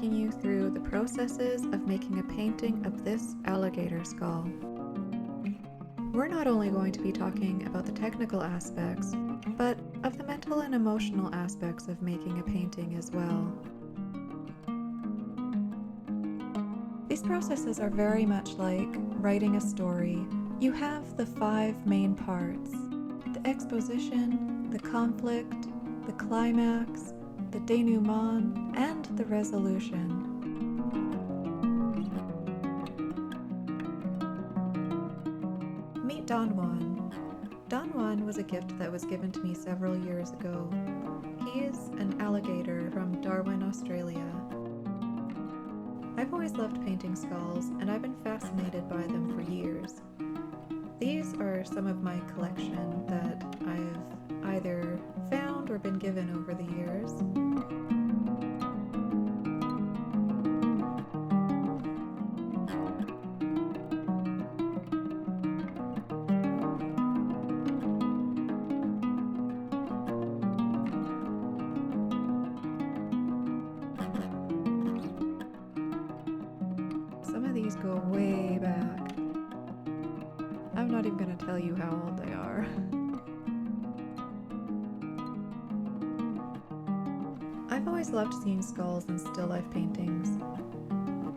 taking you through the processes of making a painting of this alligator skull. We're not only going to be talking about the technical aspects, but of the mental and emotional aspects of making a painting as well. These processes are very much like writing a story. You have the 5 main parts: the exposition, the conflict, the climax, the denouement, and the resolution. Meet Don Juan. Don Juan was a gift that was given to me several years ago. He is an alligator from Darwin, Australia. I've always loved painting skulls, and I've been fascinated by them for years. These are some of my collection that I've either found or been given over the years. Some of these go way back. I'm not even going to tell you how old they are. I've always loved seeing skulls in still life paintings.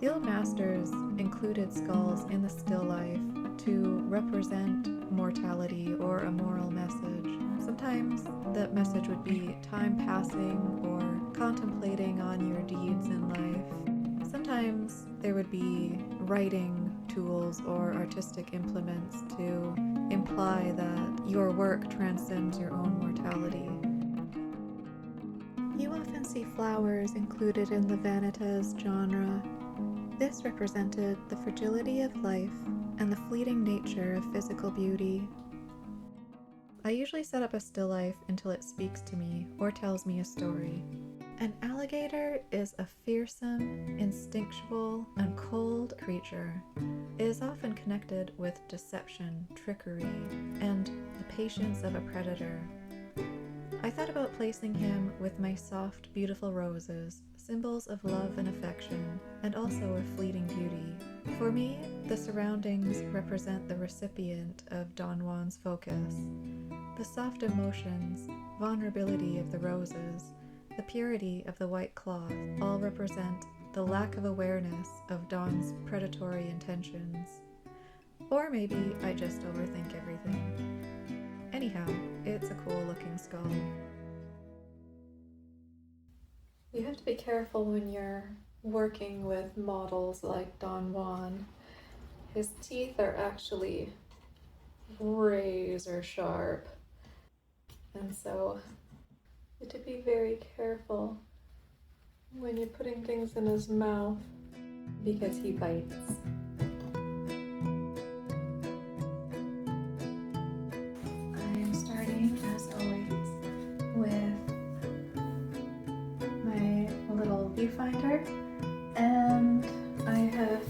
The old masters included skulls in the still life to represent mortality or a moral message. Sometimes the message would be time passing or contemplating on your deeds in life. Sometimes there would be writing tools or artistic implements to imply that your work transcends your own mortality. You often see flowers included in the Vanitas genre. This represented the fragility of life and the fleeting nature of physical beauty. I usually set up a still life until it speaks to me or tells me a story. An alligator is a fearsome, instinctual, and cold creature. It is often connected with deception, trickery, and the patience of a predator. I thought about placing him with my soft, beautiful roses, symbols of love and affection, and also of fleeting beauty. For me, the surroundings represent the recipient of Don Juan's focus. The soft emotions, vulnerability of the roses, the purity of the white cloth all represent the lack of awareness of Don's predatory intentions. Or maybe I just overthink everything. Anyhow, it's a cool looking skull. You have to be careful when you're working with models like Don Juan. His teeth are actually razor sharp, and so you have to be very careful when you're putting things in his mouth because he bites. I am starting, as always, with my little viewfinder, and I have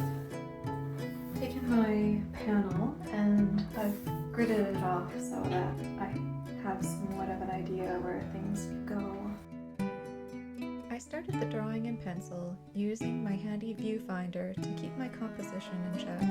taken my panel and I've gridded it off so that I have somewhat of an idea where things could go. I started the drawing in pencil using my handy viewfinder to keep my composition in check.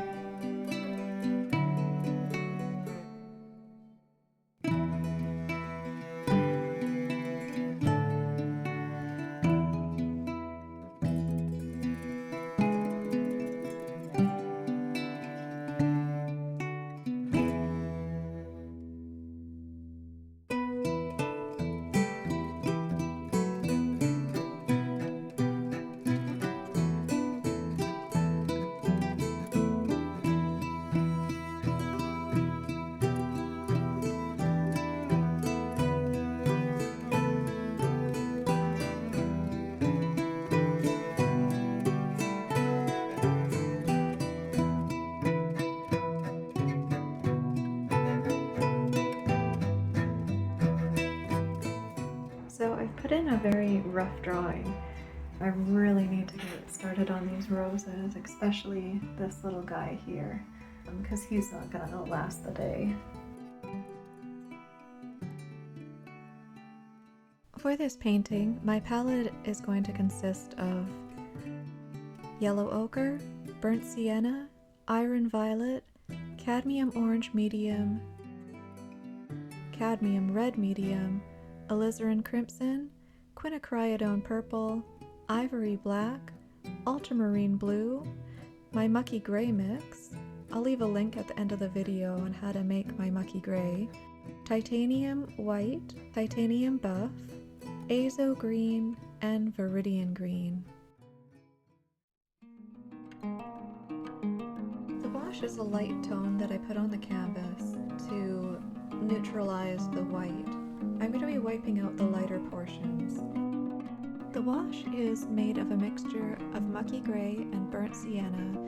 So I've put in a very rough drawing. I really need to get started on these roses, especially this little guy here, because he's not gonna last the day. For this painting, my palette is going to consist of yellow ochre, burnt sienna, iron violet, cadmium orange medium, cadmium red medium, alizarin crimson, quinacridone purple, ivory black, ultramarine blue, my mucky gray mix. I'll leave a link at the end of the video on how to make my mucky gray, titanium white, titanium buff, azo green, and viridian green. The wash is a light tone that I put on the canvas to neutralize the white. I'm going to be wiping out the lighter portions. The wash is made of a mixture of mucky gray and burnt sienna,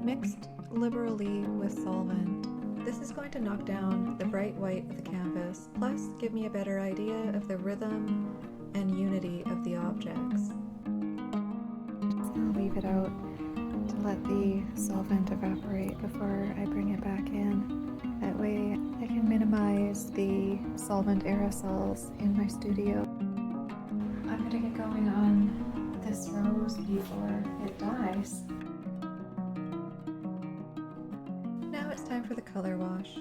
mixed liberally with solvent. This is going to knock down the bright white of the canvas, plus give me a better idea of the rhythm and unity of the objects. I'll leave it out to let the solvent evaporate before I bring it back in. That way I can minimize the solvent aerosols in my studio. I'm gonna get going on this rose before it dies. Now it's time for the color wash.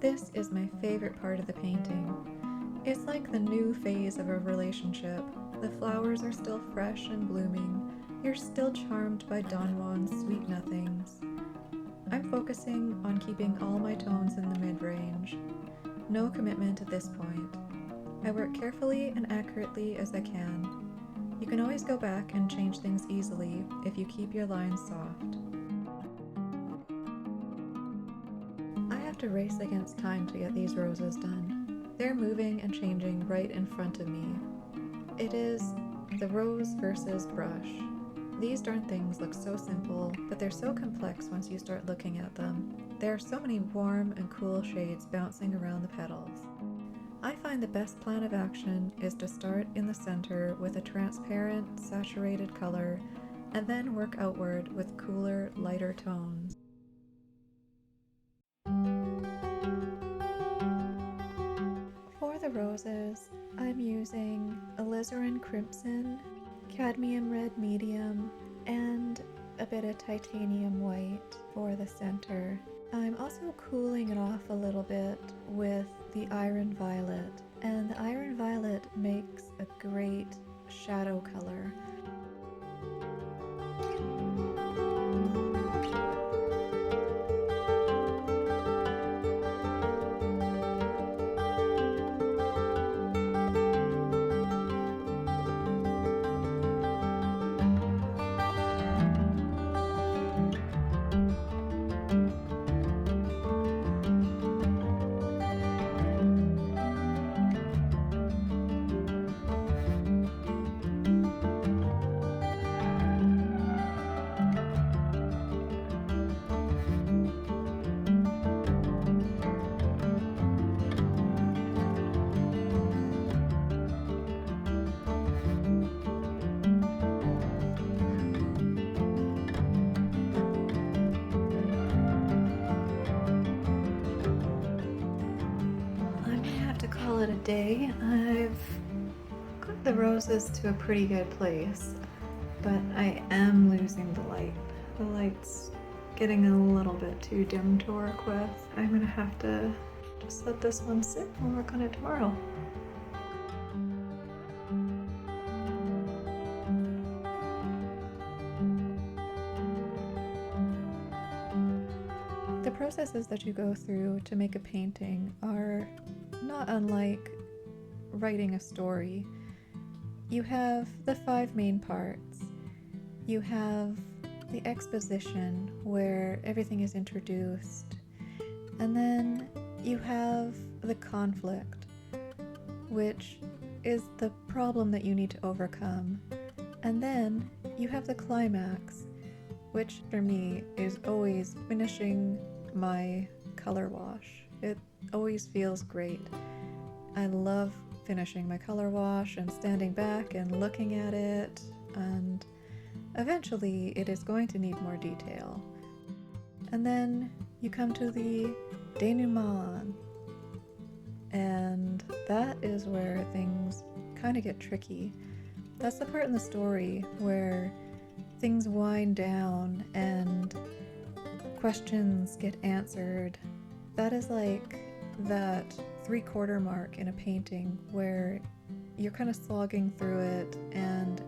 This is my favorite part of the painting. It's like the new phase of a relationship. The flowers are still fresh and blooming. You're still charmed by Don Juan's sweet nothings. I'm focusing on keeping all my tones in the mid-range. No commitment at this point. I work carefully and accurately as I can. You can always go back and change things easily if you keep your lines soft. I have to race against time to get these roses done. They're moving and changing right in front of me. It is the rose versus brush. These darn things look so simple, but they're so complex once you start looking at them. There are so many warm and cool shades bouncing around the petals. I find the best plan of action is to start in the center with a transparent, saturated color, and then work outward with cooler, lighter tones. For the roses, I'm using alizarin crimson, cadmium red medium, and a bit of titanium white for the center. I'm also cooling it off a little bit with the iron violet, and the iron violet makes a great shadow color. Call it a day. I've got the roses to a pretty good place, but I am losing the light. The light's getting a little bit too dim to work with. I'm gonna have to just let this one sit and work on it tomorrow. The processes that you go through to make a painting are not unlike writing a story. You have the 5 main parts. You have the exposition where everything is introduced, and then you have the conflict, which is the problem that you need to overcome, and then you have the climax, which for me is always finishing my color wash. It always feels great. I love finishing my color wash and standing back and looking at it, and eventually it is going to need more detail. And then you come to the denouement, and that is where things kind of get tricky. That's the part in the story where things wind down and questions get answered, that is like that 3/4 mark in a painting where you're kind of slogging through it and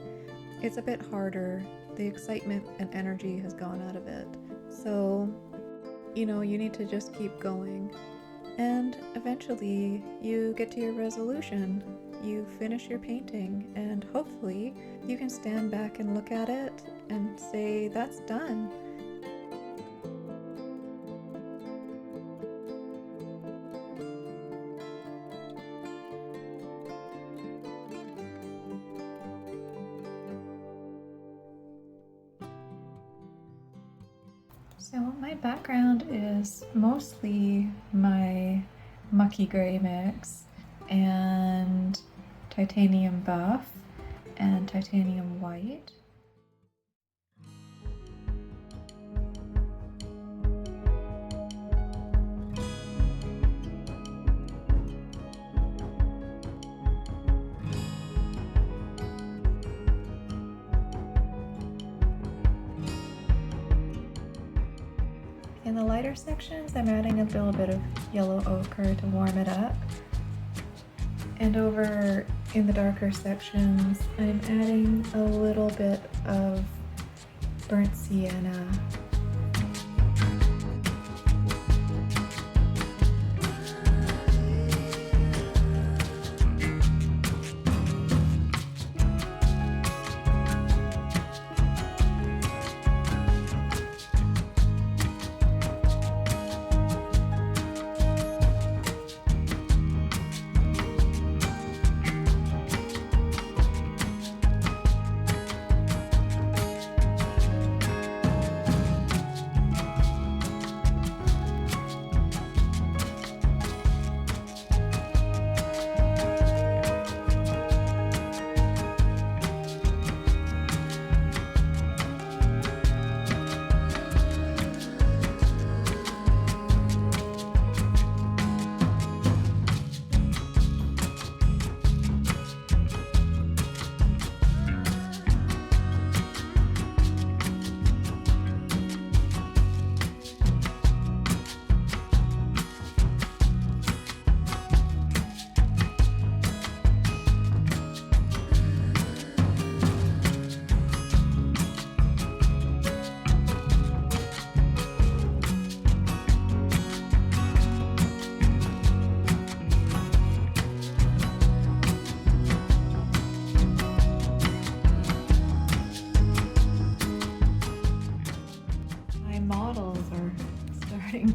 it's a bit harder. The excitement and energy has gone out of it. So, you need to just keep going. And eventually you get to your resolution. You finish your painting, and hopefully you can stand back and look at it and say, that's done. So my background is mostly my mucky gray mix and titanium buff and titanium white. In the lighter sections, I'm adding a little bit of yellow ochre to warm it up. And over in the darker sections, I'm adding a little bit of burnt sienna.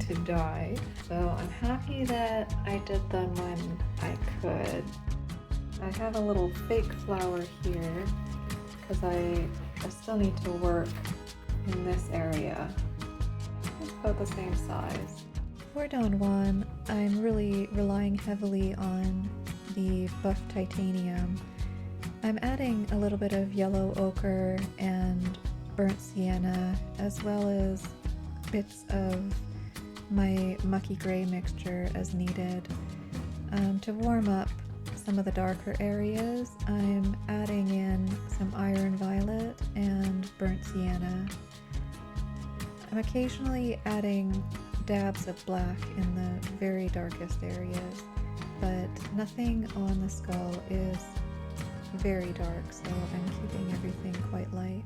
To die, so I'm happy that I did them when I could. I have a little fake flower here because I still need to work in this area. It's about the same size. For Don Juan, I'm really relying heavily on the buff titanium. I'm adding a little bit of yellow ochre and burnt sienna, as well as bits of my mucky gray mixture as needed. To warm up some of the darker areas, I'm adding in some iron violet and burnt sienna. I'm occasionally adding dabs of black in the very darkest areas, but nothing on the skull is very dark, so I'm keeping everything quite light.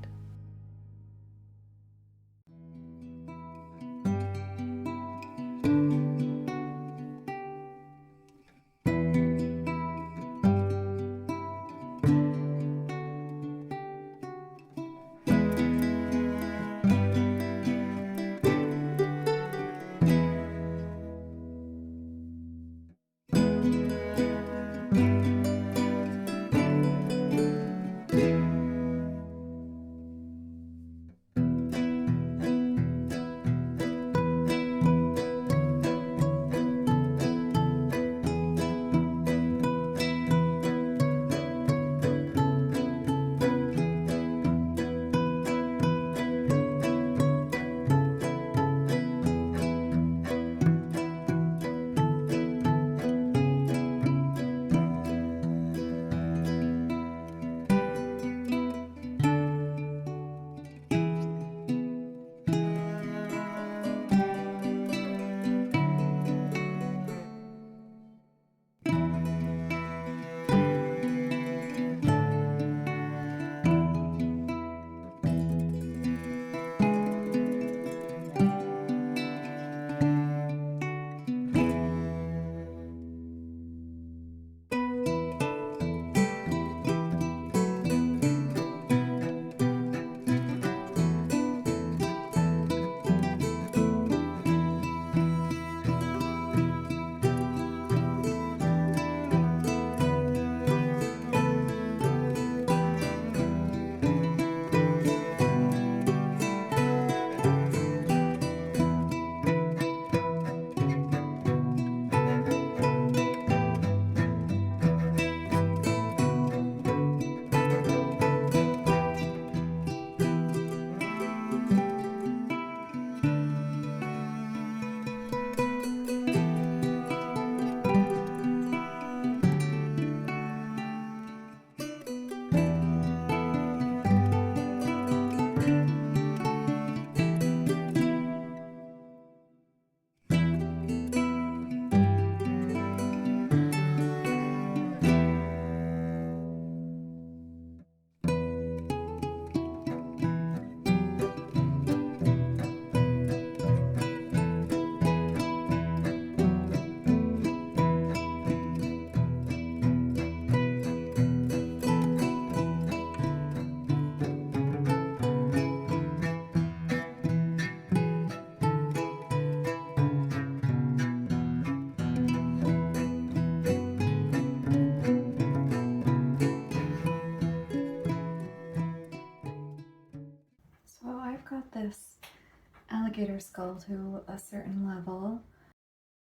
alligator skull to a certain level.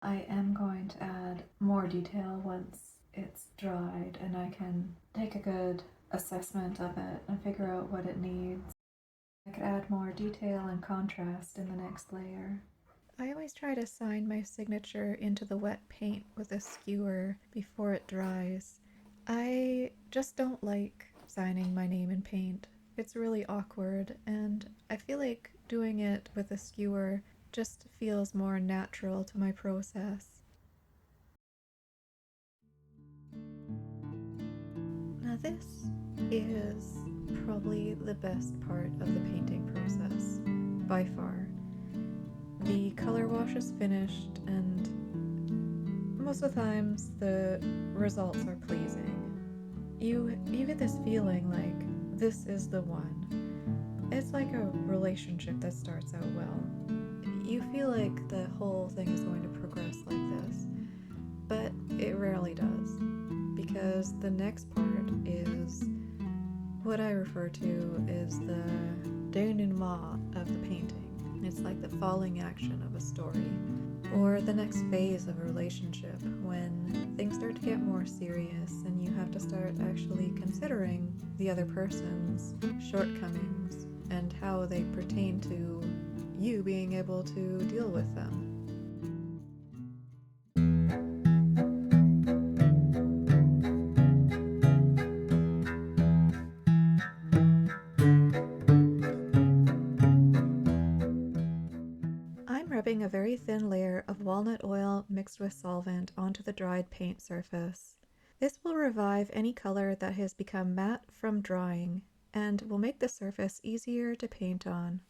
I am going to add more detail once it's dried and I can take a good assessment of it and figure out what it needs. I could add more detail and contrast in the next layer. I always try to sign my signature into the wet paint with a skewer before it dries. I just don't like signing my name in paint. It's really awkward, and I feel like doing it with a skewer just feels more natural to my process. Now, this is probably the best part of the painting process, by far. The color wash is finished, and most of the times the results are pleasing. You get this feeling like this is the one. It's like a relationship that starts out well. You feel like the whole thing is going to progress like this, but it rarely does, because the next part is what I refer to as the denouement of the painting. It's like the falling action of a story, or the next phase of a relationship when things start to get more serious and you have to start actually considering the other person's shortcomings and how they pertain to you being able to deal with them. I'm rubbing a very thin layer of walnut oil mixed with solvent onto the dried paint surface. This will revive any color that has become matte from drying and will make the surface easier to paint on.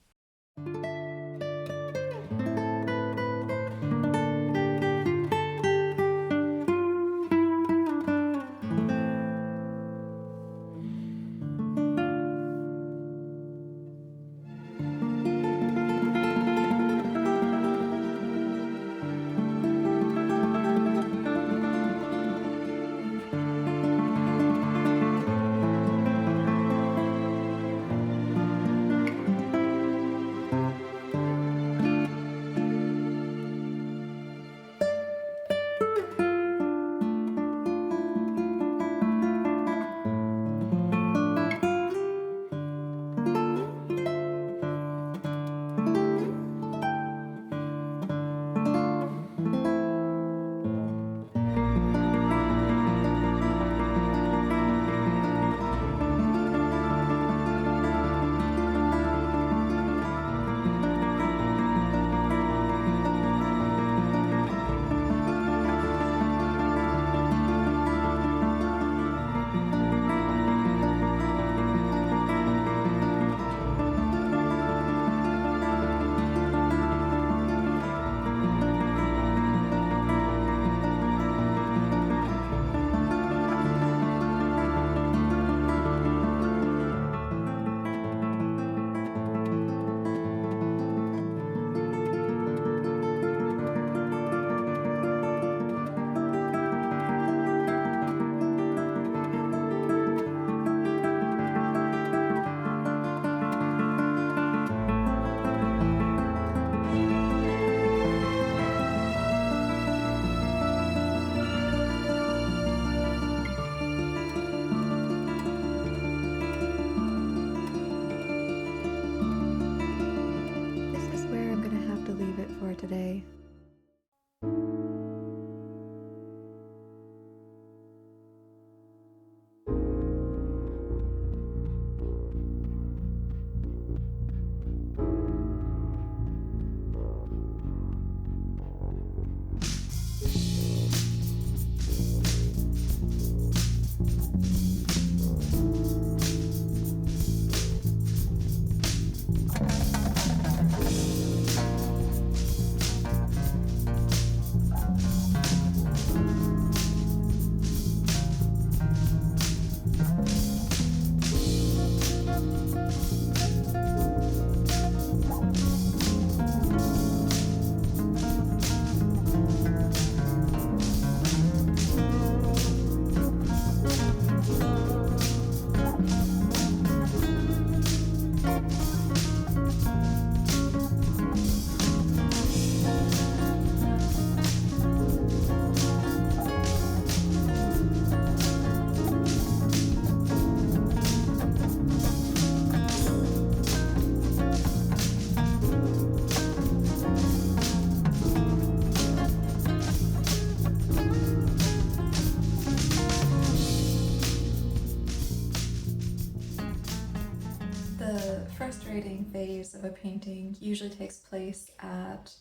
phase of a painting usually takes place at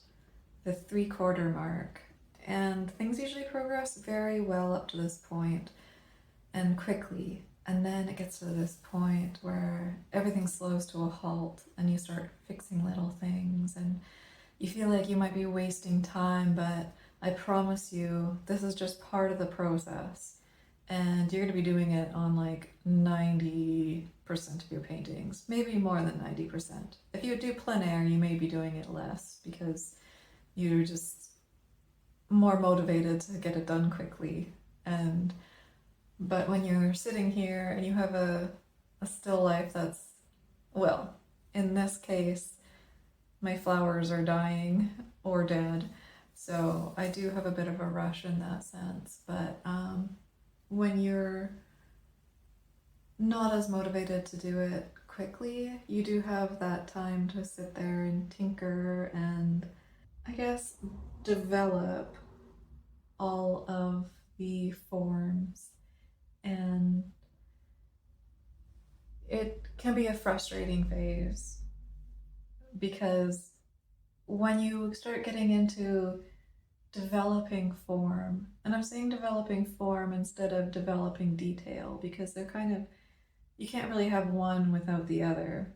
the 3/4 mark, and things usually progress very well up to this point and quickly. And then it gets to this point where everything slows to a halt and you start fixing little things and you feel like you might be wasting time, but I promise you, this is just part of the process. And you're going to be doing it on like 90% of your paintings, maybe more than 90%. If you do plein air, you may be doing it less because you're just more motivated to get it done quickly. But when you're sitting here and you have a still life that's, well, in this case, my flowers are dying or dead, so I do have a bit of a rush in that sense. But when you're not as motivated to do it quickly, you do have that time to sit there and tinker and, I guess, develop all of the forms. And it can be a frustrating phase because when you start getting into developing form, and I'm saying developing form instead of developing detail because they're kind of, you can't really have one without the other.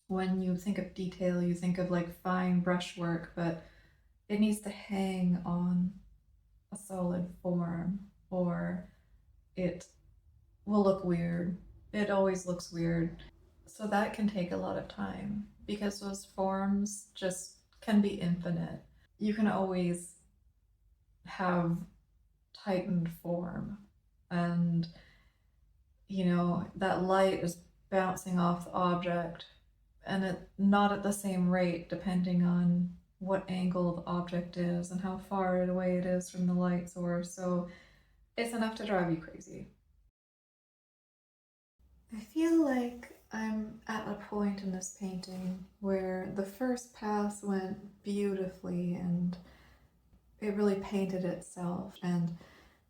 When you think of detail, you think of like fine brushwork, but it needs to hang on a solid form or it will look weird. It always looks weird. So that can take a lot of time because those forms just can be infinite. You can always have tightened form and that light is bouncing off the object and it not at the same rate depending on what angle the object is and how far away it is from the light source. So it's enough to drive you crazy. I feel like I'm at a point in this painting where the first pass went beautifully and it really painted itself, and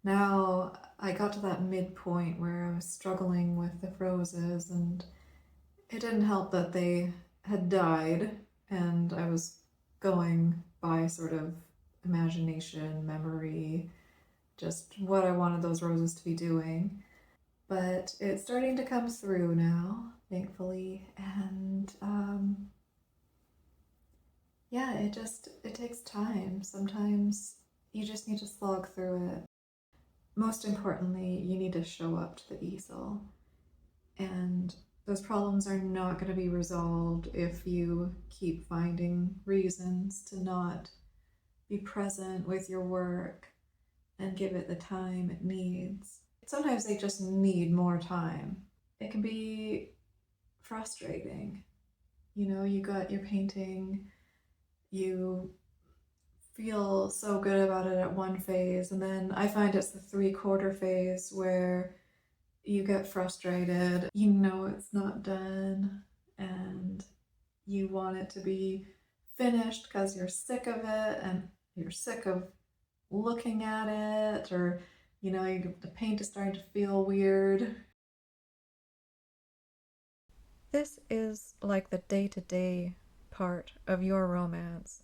now I got to that midpoint where I was struggling with the roses and it didn't help that they had died and I was going by sort of imagination, memory, just what I wanted those roses to be doing. But it's starting to come through now, thankfully, and yeah, it takes time. Sometimes you just need to slog through it. Most importantly, you need to show up to the easel, and those problems are not going to be resolved if you keep finding reasons to not be present with your work and give it the time it needs. Sometimes they just need more time. It can be frustrating. You got your painting, you feel so good about it at one phase, and then I find it's the 3/4 phase where you get frustrated. It's not done and you want it to be finished because you're sick of it and you're sick of looking at it, or the paint is starting to feel weird. This is like the day-to-day part of your romance.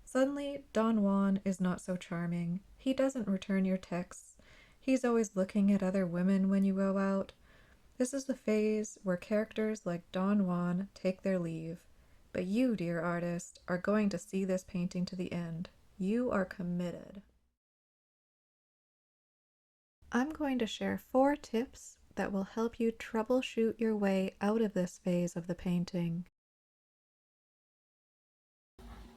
Suddenly, Don Juan is not so charming. He doesn't return your texts. He's always looking at other women when you go out. This is the phase where characters like Don Juan take their leave. But you, dear artist, are going to see this painting to the end. You are committed. I'm going to share 4 tips that will help you troubleshoot your way out of this phase of the painting.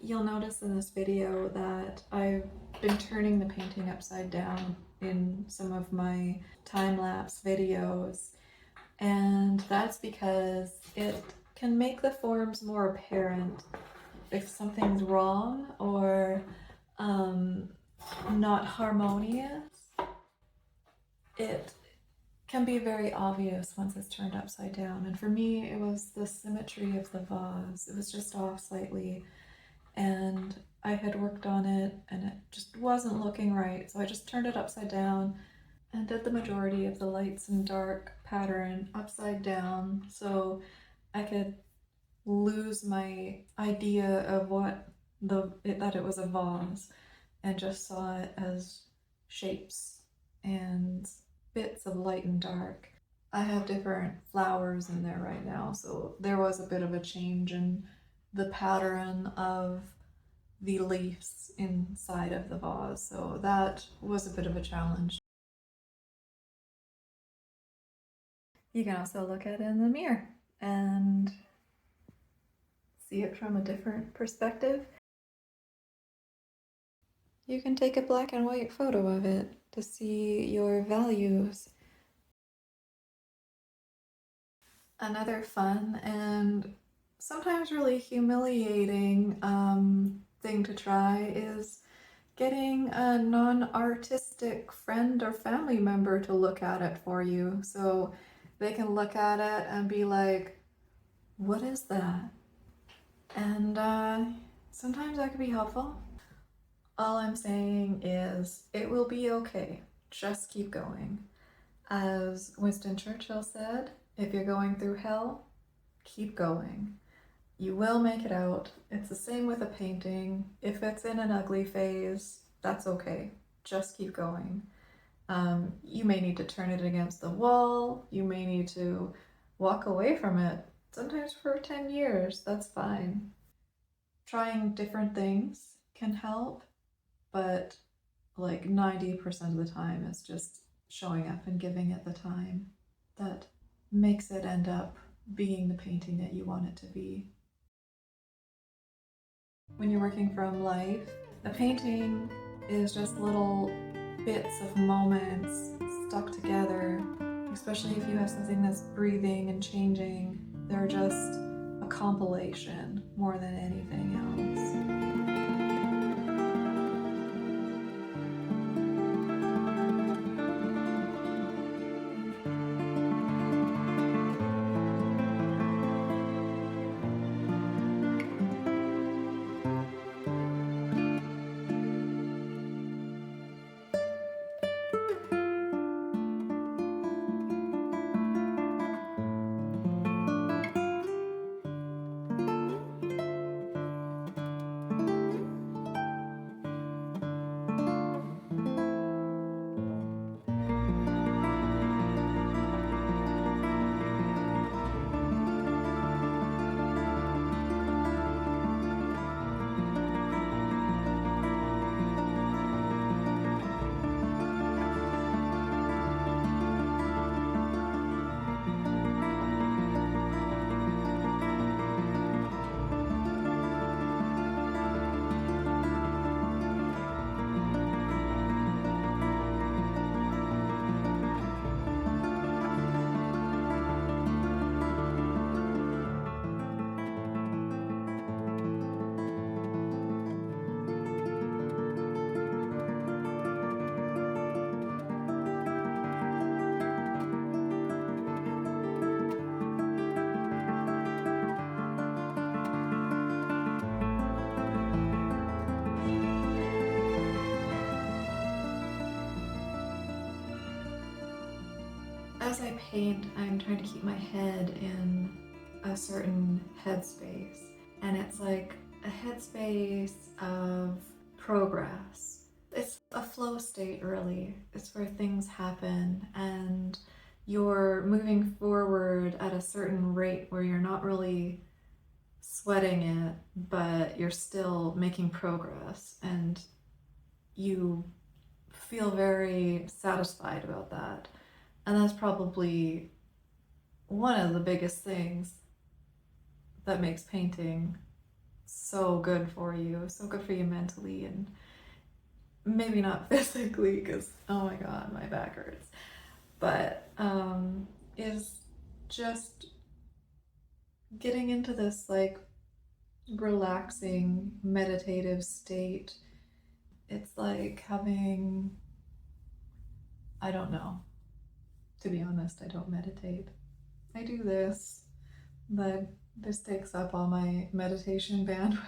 You'll notice in this video that I've been turning the painting upside down in some of my time-lapse videos, and that's because it can make the forms more apparent if something's wrong or not harmonious. It can be very obvious once it's turned upside down, and for me it was the symmetry of the vase. It was just off slightly and I had worked on it and it just wasn't looking right, so I just turned it upside down and did the majority of the lights and dark pattern upside down so I could lose my idea of that it was a vase and just saw it as shapes and bits of light and dark. I have different flowers in there right now, so there was a bit of a change in the pattern of the leaves inside of the vase, so that was a bit of a challenge. You can also look at it in the mirror and see it from a different perspective. You can take a black and white photo of it to see your values. Another fun and sometimes really humiliating thing to try is getting a non-artistic friend or family member to look at it for you, so they can look at it and be like, what is that? And sometimes that can be helpful. All I'm saying is it will be okay. Just keep going. As Winston Churchill said, if you're going through hell, keep going. You will make it out. It's the same with a painting. If it's in an ugly phase, that's okay. Just keep going. You may need to turn it against the wall. You may need to walk away from it. Sometimes for 10 years, that's fine. Trying different things can help, but like 90% of the time it's just showing up and giving it the time that makes it end up being the painting that you want it to be. When you're working from life, a painting is just little bits of moments stuck together, especially if you have something that's breathing and changing. They're just a compilation more than anything else. As I paint, I'm trying to keep my head in a certain headspace, and it's like a headspace of progress. It's a flow state, really. It's where things happen and you're moving forward at a certain rate where you're not really sweating it, but you're still making progress, and you feel very satisfied about that. And that's probably one of the biggest things that makes painting so good for you mentally, and maybe not physically, because oh my god, my back hurts, but is just getting into this like relaxing meditative state. It's like having, I don't know. To be honest, I don't meditate. I do this, but this takes up all my meditation bandwidth.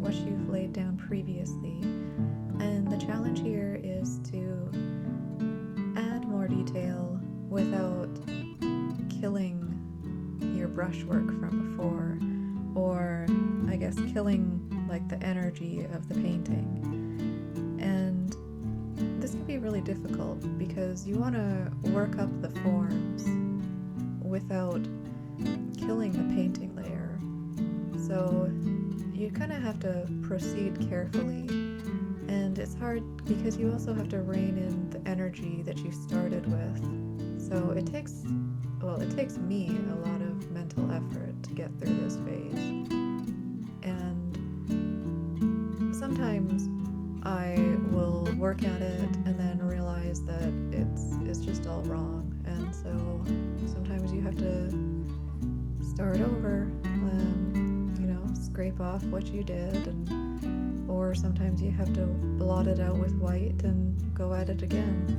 what you've laid down previously. And the challenge here is to add more detail without killing your brushwork from before, or I guess killing like the energy of the painting. And this can be really difficult because you want to work up the forms without killing the painting layer. So you kind of have to proceed carefully, and it's hard because you also have to rein in the energy that you started with. So it takes me a lot of mental effort to get through this phase. And sometimes I will work at it and then realize that it's just all wrong. And so sometimes you have to start over, scrape off what you did, or sometimes you have to blot it out with white and go at it again.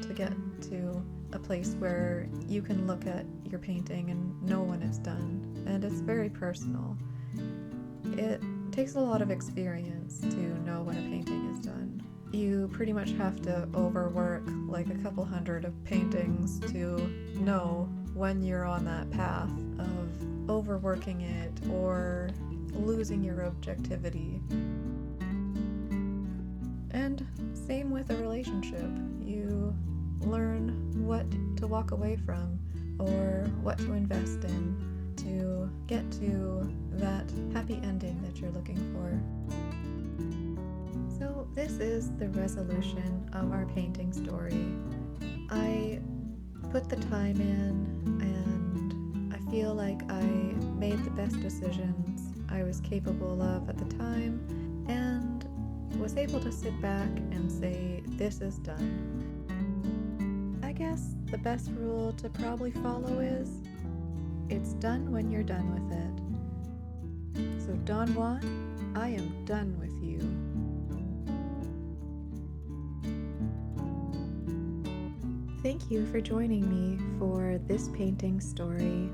To get to a place where you can look at your painting and know when it's done, and it's very personal. It takes a lot of experience to know when a painting is done. You pretty much have to overwork like a couple hundred of paintings to know when you're on that path of overworking it or losing your objectivity. And same with a relationship. You learn what to walk away from or what to invest in to get to that happy ending that you're looking for. So this is the resolution of our painting story. I put the time in, and I feel like I made the best decisions I was capable of at the time, and was able to sit back and say, this is done. I guess the best rule to probably follow is, it's done when you're done with it. So Don Juan, I am done with you. Thank you for joining me for this painting story.